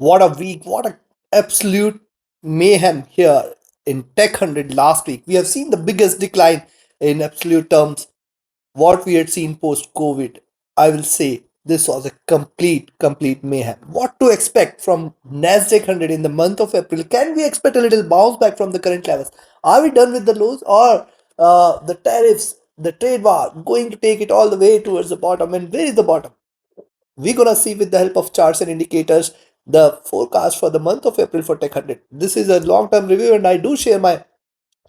What a week, what a absolute mayhem here in Tech 100 last week. We have seen the biggest decline in absolute terms what we had seen post COVID. I will say this was a complete mayhem. What to expect from Nasdaq 100 in the month of April? Can we expect a little bounce back from the current levels? Are we done with the lows, or the tariffs, the trade war going to take it all the way towards the bottom? And where is the bottom? We're gonna see with the help of charts and indicators the forecast for the month of April for Tech 100. This is a long-term review, and I do share my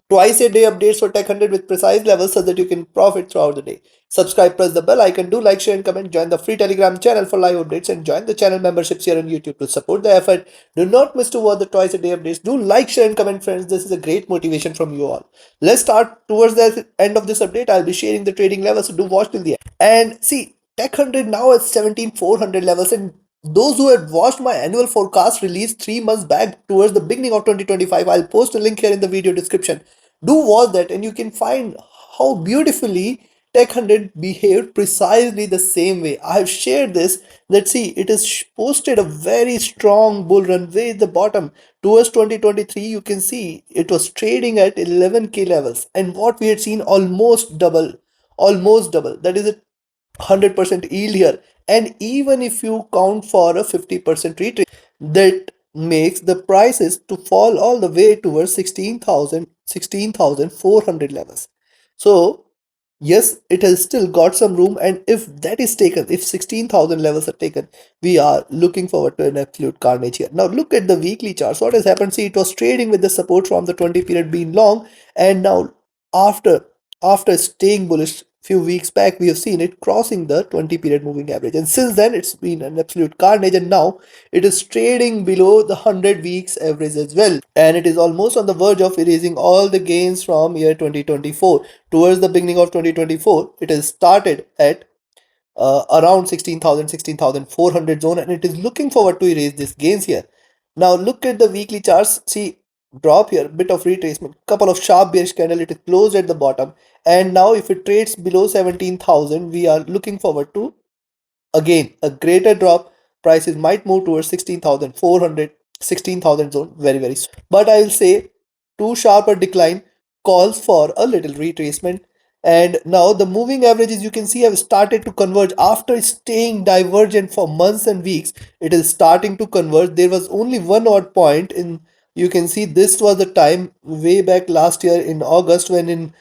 twice a day updates for Tech 100 with precise levels so that you can profit throughout the day. Subscribe, press the bell icon, do like, share, and comment. Join the free Telegram channel for live updates and join the channel memberships here on YouTube to support the effort. Do not miss to watch the twice a day updates. Do like, share, and comment, friends. This is a great motivation from you all. Let's start towards the end of this update. I'll be sharing the trading levels, so do watch till the end. And see, Tech 100 now at 17,400 levels, and those who had watched my annual forecast released 3 months back towards the beginning of 2025, I'll post a link here in the video description. Do watch that, and you can find how beautifully Tech 100 behaved precisely the same way. I have shared this. Let's see, it is posted a very strong bull run way at the bottom towards 2023. You can see it was trading at 11k levels, and what we had seen almost double. That is a 100% yield here. And even if you count for a 50% retreat, that makes the prices to fall all the way towards 16,400 levels. So yes, it has still got some room, and if that is taken, if 16,000 levels are taken, we are looking forward to an absolute carnage here. Now look at the weekly charts. What has happened? See, it was trading with the support from the 20 period being long, and now after after staying bullish few weeks back, we have seen it crossing the 20 period moving average, and since then it's been an absolute carnage, and now it is trading below the 100 weeks average as well, and it is almost on the verge of erasing all the gains from year 2024. Towards the beginning of 2024, it has started at around 16,400 zone, and it is looking forward to erase these gains here. Now look at the weekly charts. See, drop here, bit of retracement, couple of sharp bearish candle. It is closed at the bottom, and now if it trades below 17,000, we are looking forward to again a greater drop. Prices might move towards 16,400, 16,000 zone very soon. But I will say too sharp a decline calls for a little retracement. And now the moving averages, you can see, have started to converge after staying divergent for months and weeks. It is starting to converge. There was only one odd point in, you can see this was the time way back last year in August when in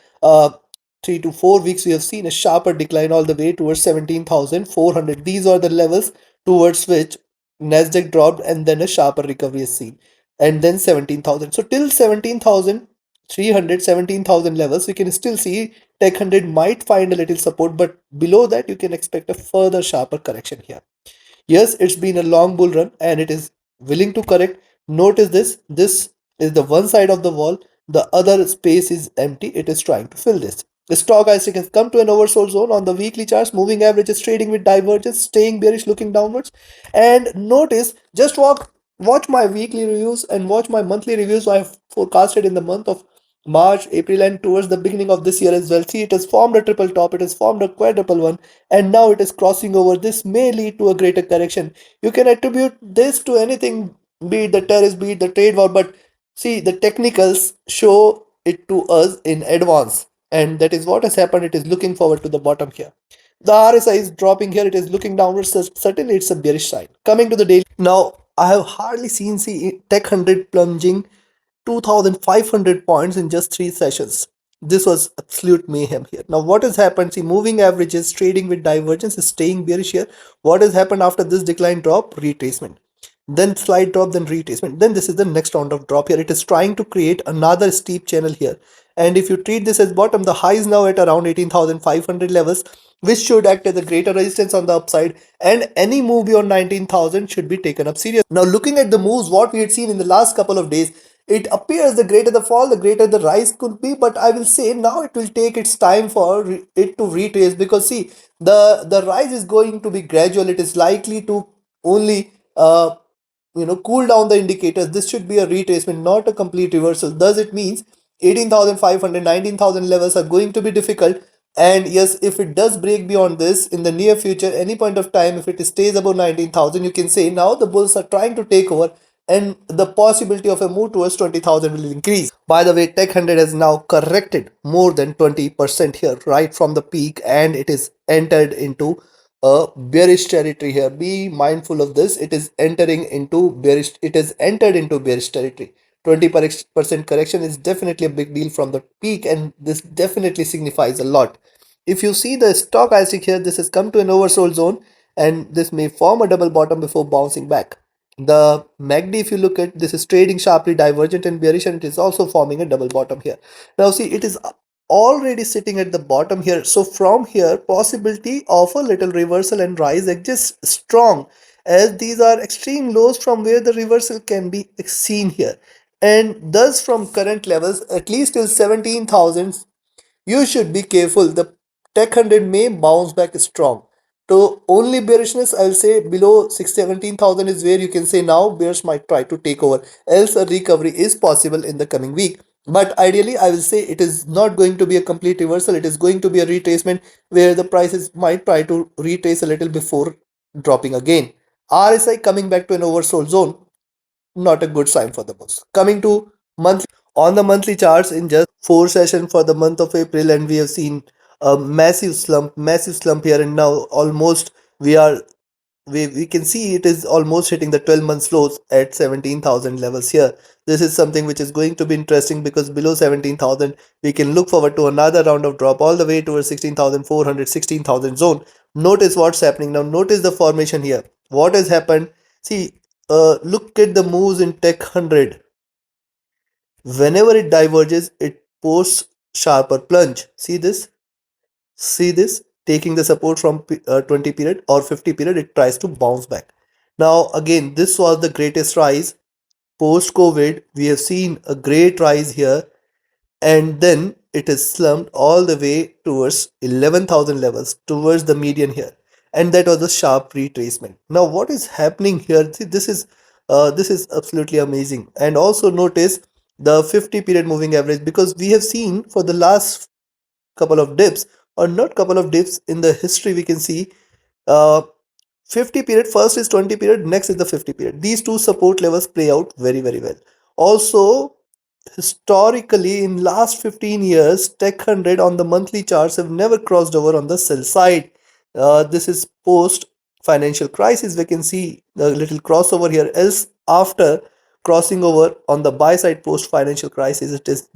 3 to 4 weeks we have seen a sharper decline all the way towards 17,400. These are the levels towards which Nasdaq dropped, and then a sharper recovery is seen, and then 17,000. So till 17,300, 17,000 levels, we can still see Tech 100 might find a little support, but below that you can expect a further sharper correction here. Yes, it's been a long bull run and it is willing to correct. Notice this. This is the one side of the wall. The other space is empty. It is trying to fill this. The stock has come to an oversold zone on the weekly charts. Moving average is trading with divergence, staying bearish, looking downwards. And notice, just watch my weekly reviews and watch my monthly reviews I have forecasted in the month of March, April, and towards the beginning of this year as well. See, it has formed a triple top, it has formed a quadruple one, and now it is crossing over. This may lead to a greater correction. You can attribute this to anything, be it the tariffs, be it the trade war, but see, the technicals show it to us in advance, and that is what has happened. It is looking forward to the bottom here. The RSI is dropping here, it is looking downwards. So certainly, it's a bearish sign. Coming to the daily. Now, I have hardly seen Tech 100 plunging 2,500 points in just 3 sessions. This was absolute mayhem here. Now, what has happened? See, moving averages trading with divergence is staying bearish here. What has happened after this decline drop? Retracement. Then slight drop, then retracement. Then this is the next round of drop here. It is trying to create another steep channel here. And if you treat this as bottom, the high is now at around 18,500 levels, which should act as a greater resistance on the upside, and any move beyond 19,000 should be taken up serious. Now, looking at the moves, what we had seen in the last couple of days, it appears the greater the fall, the greater the rise could be, but I will say now it will take its time for it to retrace, because see, the rise is going to be gradual. It is likely to only cool down the indicators. This should be a retracement, not a complete reversal. Thus it means 18,500, 19,000 levels are going to be difficult, And yes, if it does break beyond this in the near future, any point of time, if it stays above 19,000, you can say now the bulls are trying to take over and the possibility of a move towards 20,000 will increase. By the way, Tech 100 has now corrected more than 20% here, right from the peak, and it is entered into a bearish territory here. Be mindful of this. It is entering into bearish, it has entered into bearish territory. 20% correction is definitely a big deal from the peak, and this definitely signifies a lot. If you see the stochastic here, this has come to an oversold zone and this may form a double bottom before bouncing back. The MACD, if you look at this, is trading sharply divergent and bearish, and it is also forming a double bottom here. Now see, it is already sitting at the bottom here. So from here, possibility of a little reversal and rise exists strong, as these are extreme lows from where the reversal can be seen here. And thus from current levels, at least till 17,000, you should be careful. The Tech 100 may bounce back strong. So only bearishness, I'll say below 17,000 is where you can say now bears might try to take over. Else a recovery is possible in the coming week. But ideally, I will say it is not going to be a complete reversal. It is going to be a retracement where the prices might try to retrace a little before dropping again. RSI coming back to an oversold zone, not a good sign for the bulls. Coming to monthly, on the monthly charts in just four sessions for the month of April, and we have seen a massive slump here, and now almost we are we can see it is almost hitting the 12 month lows at 17,000 levels here. This is something which is going to be interesting because below 17,000 we can look forward to another round of drop all the way towards 16,400, 16,000 zone. Notice what's happening now. Notice the formation here. What has happened? See, look at the moves in Tech 100. Whenever it diverges, it posts sharper plunge. See this, taking the support from 20 period or 50 period, it tries to bounce back. Now again, this was the greatest rise post COVID. We have seen a great rise here, and then it is slumped all the way towards 11,000 levels, towards the median here, and that was a sharp retracement. Now what is happening here? See, this is absolutely amazing. And also notice the 50 period moving average, because we have seen for the last couple of dips, or not couple of dips in the history, we can see uh 50 period, first is 20 period, next is the 50 period. These two support levels play out very well. Also, historically in last 15 years, Tech 100 on the monthly charts have never crossed over on the sell side. This is post financial crisis. We can see the little crossover here. Else after crossing over on the buy side post financial crisis, it has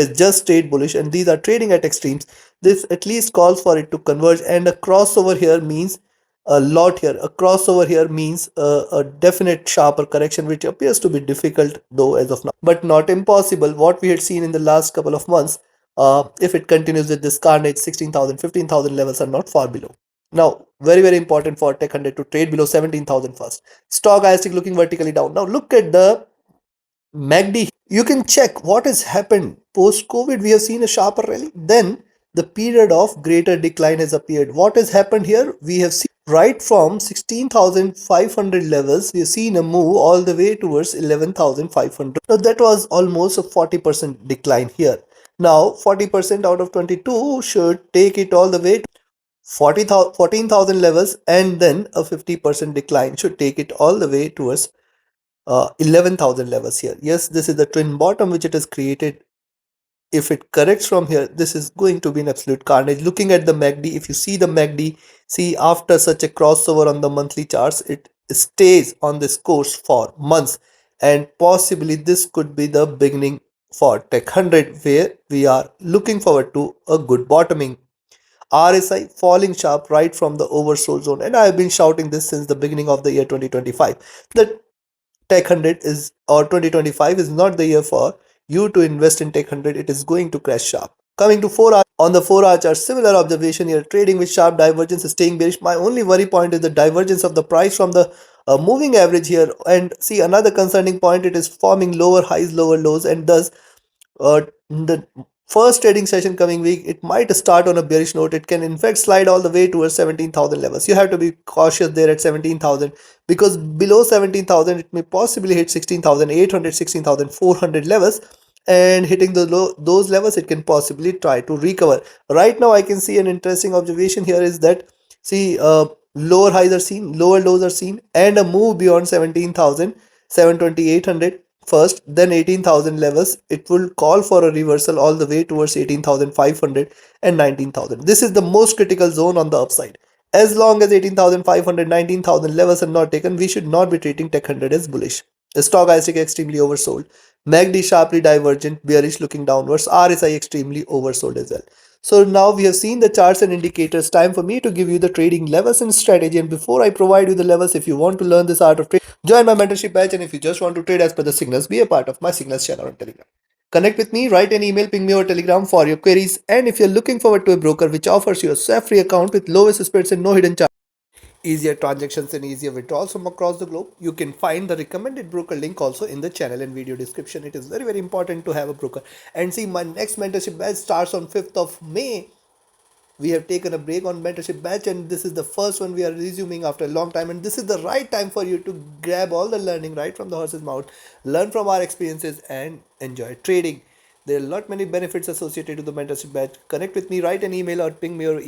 just stayed bullish, and these are trading at extremes. This at least calls for it to converge, and a crossover here means a lot here. A crossover here means a definite sharper correction, which appears to be difficult though as of now, but not impossible. What we had seen in the last couple of months, if it continues with this carnage, 16,000, 15,000 levels are not far below. Now, very important for Tech 100 to trade below 17,000 first. Stochastic looking vertically down. Now look at the MACD. You can check what has happened post COVID. We have seen a sharper rally, then the period of greater decline has appeared. What has happened here? We have seen right from 16,500 levels, we have seen a move all the way towards 11,500. Now that was almost a 40% decline here. Now 40% out of 22 should take it all the way to 14,000 levels, and then a 50% decline should take it all the way towards 11,000 levels here. Yes, this is the twin bottom which it has created. If it corrects from here, this is going to be an absolute carnage. Looking at the MACD, if you see the MACD, see after such a crossover on the monthly charts, it stays on this course for months, and possibly this could be the beginning for Tech 100, where we are looking forward to a good bottoming. RSI falling sharp right from the oversold zone, and I have been shouting this since the beginning of the year 2025 that Tech 100 is, or 2025 is not the year for you to invest in Tech 100. It is going to crash sharp. Coming to 4 hour, on the 4 hour chart, similar observation here. Trading with sharp divergence, staying bearish. My only worry point is the divergence of the price from the moving average here. And see, another concerning point, it is forming lower highs, lower lows, and thus the first trading session coming week, it might start on a bearish note. It can in fact slide all the way towards 17,000 levels. You have to be cautious there at 17,000, because below 17,000 it may possibly hit 16,800, 16,400 levels, and hitting those levels, it can possibly try to recover. Right now I can see an interesting observation here is that, see, lower highs are seen, lower lows are seen, and a move beyond 17,728 first, then 18,000 levels. It will call for a reversal all the way towards 18,500 and 19,000. This is the most critical zone on the upside. As long as 18,500, 19,000 levels are not taken, we should not be treating Tech 100 as bullish. Stochastic extremely oversold. MACD sharply divergent, bearish looking downwards. RSI extremely oversold as well. So now we have seen the charts and indicators. Time for me to give you the trading levels and strategy. And before I provide you the levels, if you want to learn this art of trade, join my mentorship batch. And if you just want to trade as per the signals, be a part of my signals channel on Telegram. Connect with me, write an email, ping me over Telegram for your queries. And if you're looking forward to a broker which offers you a SAF-free account with lowest spreads and no hidden charges, easier transactions and easier withdrawals from across the globe, you can find the recommended broker link also in the channel and video description. It is very, very important to have a broker. And see, my next mentorship batch starts on 5th of May. We have taken a break on mentorship batch, and this is the first one we are resuming after a long time, and this is the right time for you to grab all the learning right from the horse's mouth, learn from our experiences and enjoy trading. There are a lot many benefits associated to the mentorship batch. Connect with me, write an email or ping me or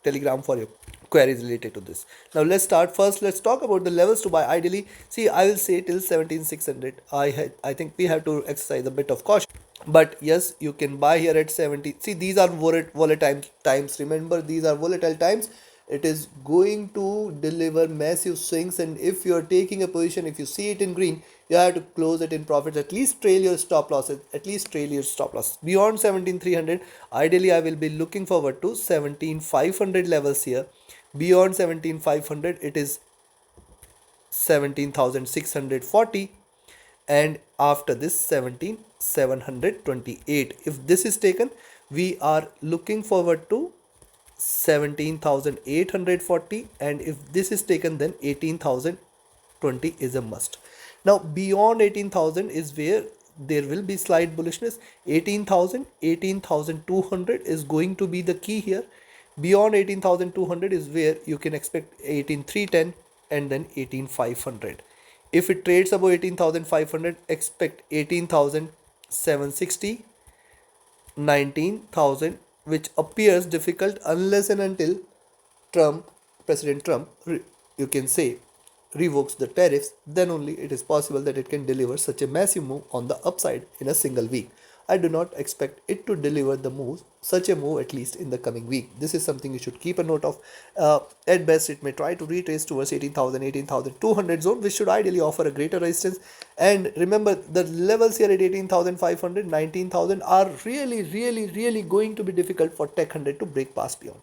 Telegram for your queries related to this. Now let's start. First, let's talk about the levels to buy ideally. See, I will say till 17,600. I think we have to exercise a bit of caution, but yes, you can buy here at 70. See, these are volatile times. Remember, these are volatile times. It is going to deliver massive swings, and if you're taking a position, if you see it in green, you have to close it in profits. At least trail your stop losses. At least trail your stop loss beyond 17,300. Ideally, I will be looking forward to 17,500 levels here. Beyond 17,500, it is 17,640, and after this 17,728. If this is taken, we are looking forward to 17,840, and if this is taken, then 18,020 is a must. Now beyond 18,000 is where there will be slight bullishness. 18,000, 18,200 is going to be the key here. Beyond 18,200 is where you can expect 18,310 and then 18,500. If it trades above 18,500, expect 18,760, 19,000, which appears difficult unless and until Trump, President Trump, you can say, revokes the tariffs. Then only it is possible that it can deliver such a massive move on the upside in a single week. I do not expect it to deliver the move, such a move, at least in the coming week. This is something you should keep a note of. At best, it may try to retrace towards 18,000, 18,200 zone, which should ideally offer a greater resistance. And remember, the levels here at 18,500, 19,000 are really, really, really going to be difficult for Tech 100 to break past beyond.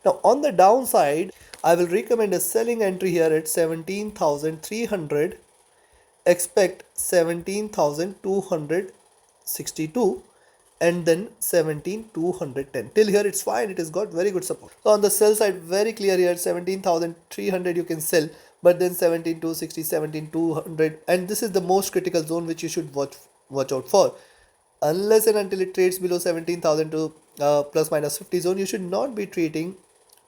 Now on the downside, I will recommend a selling entry here at 17,300. Expect 17,262 and then 17,210. Till here it's fine, it has got very good support. So on the sell side, very clear here, 17,300 you can sell, but then 17,260, 17,200, and this is the most critical zone which you should watch out for. Unless and until it trades below 17,000 to plus minus 50 zone, you should not be treating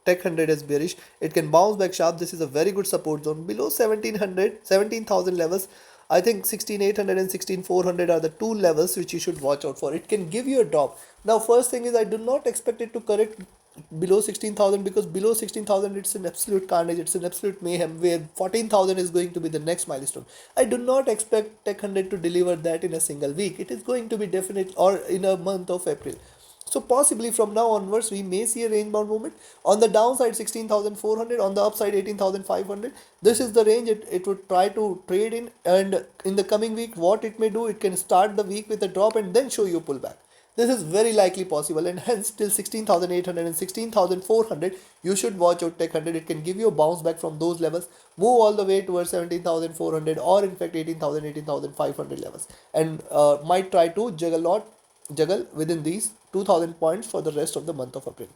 Tech 100 as bearish. It can bounce back sharp. This is a very good support zone. Below 1700, 17,000 levels, I think 16,800 and 16,400 are the two levels which you should watch out for. It can give you a drop. Now, first thing is, I do not expect it to correct below 16,000, because below 16,000 it's an absolute carnage, it's an absolute mayhem, where 14,000 is going to be the next milestone. I do not expect Tech 100 to deliver that in a single week. It is going to be definite, or in a month of April. So possibly from now onwards, we may see a range bound movement. On the downside, 16,400. On the upside, 18,500. This is the range it would try to trade in. And in the coming week, what it may do, it can start the week with a drop and then show you pullback. This is very likely possible, and hence till 16,800 and 16,400, you should watch out Tech 100. It can give you a bounce back from those levels, move all the way towards 17,400, or in fact 18,000, 18,500 levels, and might try to juggle within these 2,000 points for the rest of the month of April.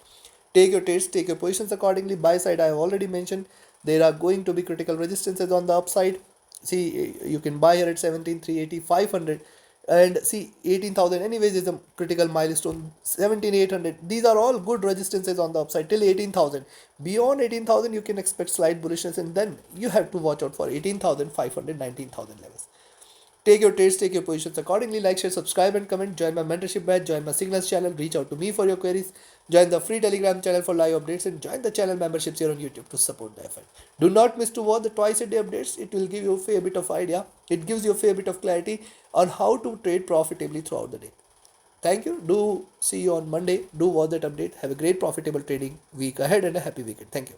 Take your trades, take your positions accordingly. Buy side, I have already mentioned, there are going to be critical resistances on the upside. See, you can buy here at 17,380, 500, and see 18,000 anyways is a critical milestone. 17,800, these are all good resistances on the upside till 18,000. Beyond 18,000, you can expect slight bullishness, and then you have to watch out for 18,500, 19,000 levels. Take your trades, take your positions accordingly. Like, share, subscribe, and comment. Join my mentorship batch, join my signals channel, reach out to me for your queries, join the free Telegram channel for live updates, and join the channel memberships here on YouTube to support the effort. Do not miss to watch the twice a day updates. It will give you a fair bit of idea. It gives you a fair bit of clarity on how to trade profitably throughout the day. Thank you. Do see you on Monday. Do watch that update. Have a great profitable trading week ahead and a happy weekend. Thank you.